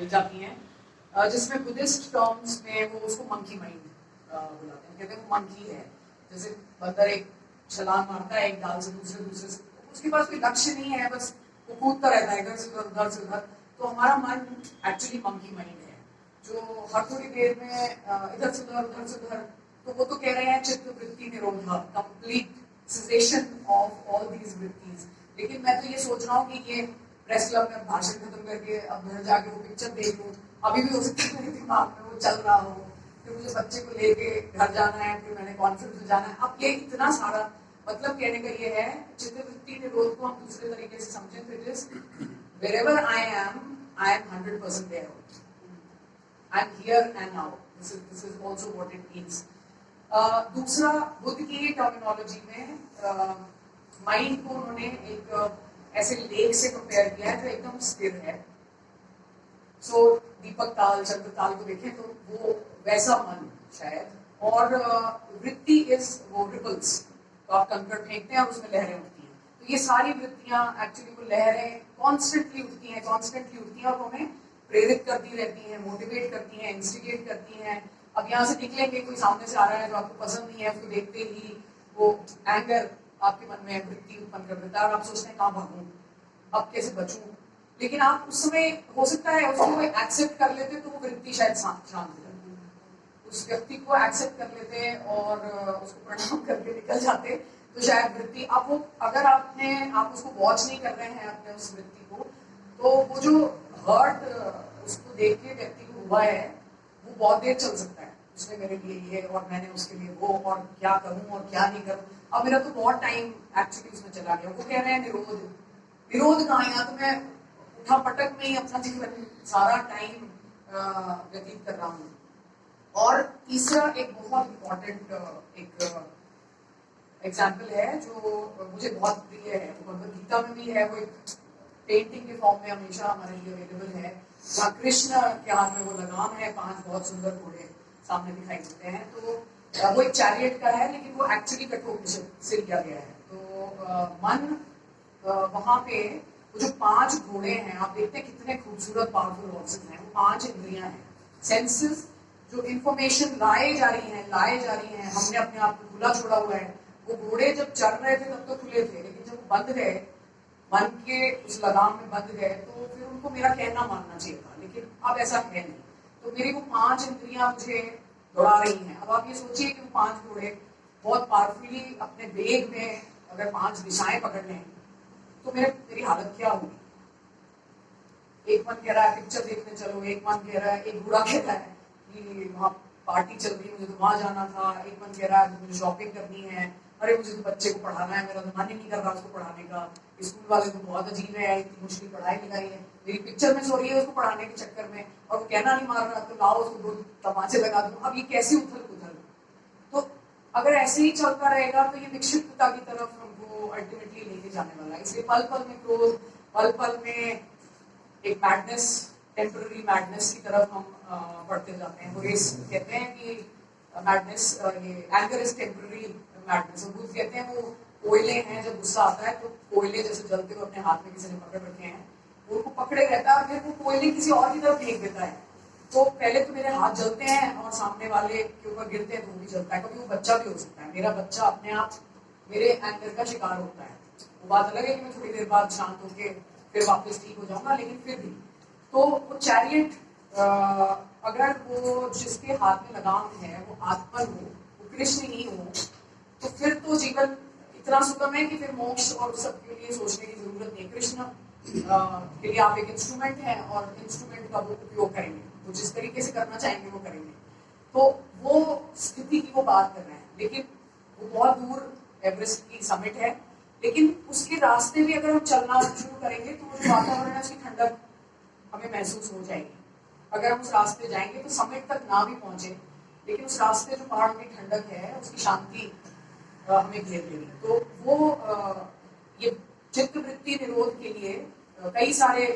मिल जाती हैं, जिसमें बुद्धिस्ट टर्म्स में वो उसको मंकी माइंड बुलाते हैं, कहते हैं वो मंकी है। जैसे बंदर एक छलांग मारता है एक डाल से दूसरे से, उसके पास कोई लक्ष्य नहीं है, बस वो कूदता रहता है इधर से उधर। तो हमारा मन एक्चुअली मंकी माइंड है, जो हर थोड़ी देर में इधर से उधर। तो वो तो कह रहे हैं चित्त वृत्ति निरोधा, complete cessation of all these वृत्तिज। लेकिन मैं तो ये सोच रहा हूँ कि ये प्रेस क्लब में भाषण खत्म करके अब घर जाके वो पिक्चर देख लूँ, अभी भी हो सकता है मेरे दिमाग में वो चल रहा हो, फिर मुझे बच्चे को लेके घर जाना है, फिर मैंने कॉन्फ्रेंस में जाना है। अब ये इतना सारा मतलब कहने का ये है, चित्त वृत्ति निरोध को हम दूसरे तरीके से समझें तो it is wherever I am 100% there. I'm here and now. This is also what it means. दूसरा, बुद्ध की टर्मिनोलॉजी में माइंड को उन्होंने एक ऐसे लेक से कंपेयर किया है जो एकदम स्थिर है। सो दीपक ताल, चंद्र ताल को देखें तो वो वैसा मन शायद, और वृत्ति इज वो रिपल्स, तो आप कंकड़ फेंकते हैं और उसमें लहरें उठती हैं। तो ये सारी वृत्तियां एक्चुअली वो लहरें कॉन्स्टेंटली उठती हैं और हमें प्रेरित करती रहती हैं, मोटिवेट करती हैं, इंस्टिगेट करती हैं। अब यहाँ से निकलेंगे, कोई सामने से आ रहा है जो आपको पसंद नहीं है, उसको देखते ही वो एंगर आपके मन में वृत्ति उत्पन्न कर देता है और आप सोचते हैं कहाँ भागूं, अब कैसे बचूं। लेकिन आप उस समय हो सकता है उसको एक्सेप्ट कर लेते तो वो वृत्ति शायद शांत हो जाती, उस व्यक्ति को एक्सेप्ट कर लेते और उसको प्रणाम करके निकल जाते, तो शायद वृत्ति अब वो, अगर आप उसको वॉच नहीं कर रहे हैं अपने उस वृत्ति को, तो वो जो हर्ट उसको देख के व्यक्ति को हुआ है वो बहुत देर चल सकता है। उसने मेरे लिए ये और मैंने उसके लिए वो, और क्या करूं और क्या नहीं करूं। अब मेरा तो बहुत टाइम एक्चुअली उसमें चला गया। वो कह रहे हैं निरोध कहाँ, यहाँ तो मैं उठा पटक में ही अपना जीवन सारा टाइम व्यतीत कर रहा हूँ। और तीसरा एक बहुत इम्पोर्टेंट एक एग्जाम्पल है जो मुझे बहुत प्रिय है, भगवद गीता में भी है, वो एक पेंटिंग के फॉर्म में हमेशा हमारे लिए अवेलेबल है, जहाँ कृष्ण के हाथ में वो लगाम है, 5 बहुत सुंदर घोड़े सामने दिखाई देते हैं। तो वो एक चैरियट का है, लेकिन वो एक्चुअली कठोपनिषद से लिया गया है। तो मन वहां पे वो जो 5 घोड़े हैं, आप देखते हैं कितने खूबसूरत पावरफुल हॉर्सेस हैं। वो 5 इंद्रियां हैं, सेंसेस, जो इंफॉर्मेशन लाए जा रही हैं। हमने अपने आप को खुला छोड़ा हुआ है। वो घोड़े जब चल रहे थे तब तो खुले थे, लेकिन जब बंद गए, मन के उस लगाम में बंद गए, तो फिर उनको मेरा कहना मानना चाहिए था, लेकिन अब ऐसा है नहीं। तो मेरी वो 5 इंद्रियां मुझे दौड़ा रही हैं। अब आप ये सोचिए कि वो 5 घोड़े बहुत पावरफुली अपने वेग में अगर 5 दिशाएं पकड़ लें, तो मेरी हालत क्या होगी। एक मन कह रहा है पिक्चर देखने चलो, एक मन कह रहा है, एक बुरा कह रहा है कि वहाँ पार्टी चल रही है, मुझे तो वहां जाना था। एक मन कह रहा है मुझे शॉपिंग करनी है, अरे मुझे तो बच्चे को पढ़ाना है, मेरा तो मन ही नहीं कर रहा उसको पढ़ाने का, स्कूल वाले तो बहुत अजीब है, इतनी मुश्किल पढ़ाई लिखाई है, मेरी पिक्चर में सो रही है उसको पढ़ाने के चक्कर में, और वो कहना नहीं मार रहा, तो लाओ उसको 2 तमाचे लगा दूं। अब ये कैसी उथल पुथल। तो अगर ऐसे ही चलता रहेगा तो ये विक्षिप्तता की तरफ हमको अल्टीमेटली लेके जाने वाला है। इसलिए पल पल में क्रोध, पल पल में एक मैडनेस, टेम्पररी मैडनेस की तरफ हम बढ़ते जाते हैं। वो रेस कहते हैं कि मैडनेस, ये anger is temporary madness. Buddha कहते हैं वो कोयले हैं, जब गुस्सा आता है तो कोयले जैसे जलते हुए अपने हाथ में किसी ने पकड़ रखे हैं, वो उनको पकड़े रहता है और फिर वो कोयले किसी और की तरफ फेंक देता है। तो पहले तो मेरे हाथ जलते हैं और सामने वाले के ऊपर गिरते हैं तो वो भी जलता है। कभी वो बच्चा भी हो सकता है, मेरा बच्चा अपने आप मेरे एंगर का शिकार होता है। वो बात अलग है कि मैं थोड़ी देर बाद शांत होके फिर वापस ठीक हो जाऊंगा, लेकिन फिर भी तो वो चैरियट, अगर वो जिसके हाथ में लगाम है वो आत्मन हो, वो कृष्ण ही हो, तो फिर तो जीवन इतना सुगम है कि फिर मोक्ष और सबके लिए सोचने की जरूरत नहीं। कृष्ण के लिए आप एक इंस्ट्रूमेंट हैं और इंस्ट्रूमेंट का वो उपयोग करेंगे, वो जिस तरीके से करना चाहेंगे वो करेंगे। तो वो स्थिति की वो बात कर रहे हैं, लेकिन वो बहुत दूर एवरेस्ट की समिट है, लेकिन उसके रास्ते भी अगर हम चलना शुरू करेंगे तो वो जो वातावरण है उसकी ठंडक हमें महसूस हो जाएगी। अगर हम उस रास्ते जाएंगे तो समिट तक ना भी पहुंचे, लेकिन उस रास्ते जो पहाड़ों की ठंडक है उसकी शांति हमें घेर लेगी। तो वो ये चित्त वृत्ति निरोध के लिए कई सारे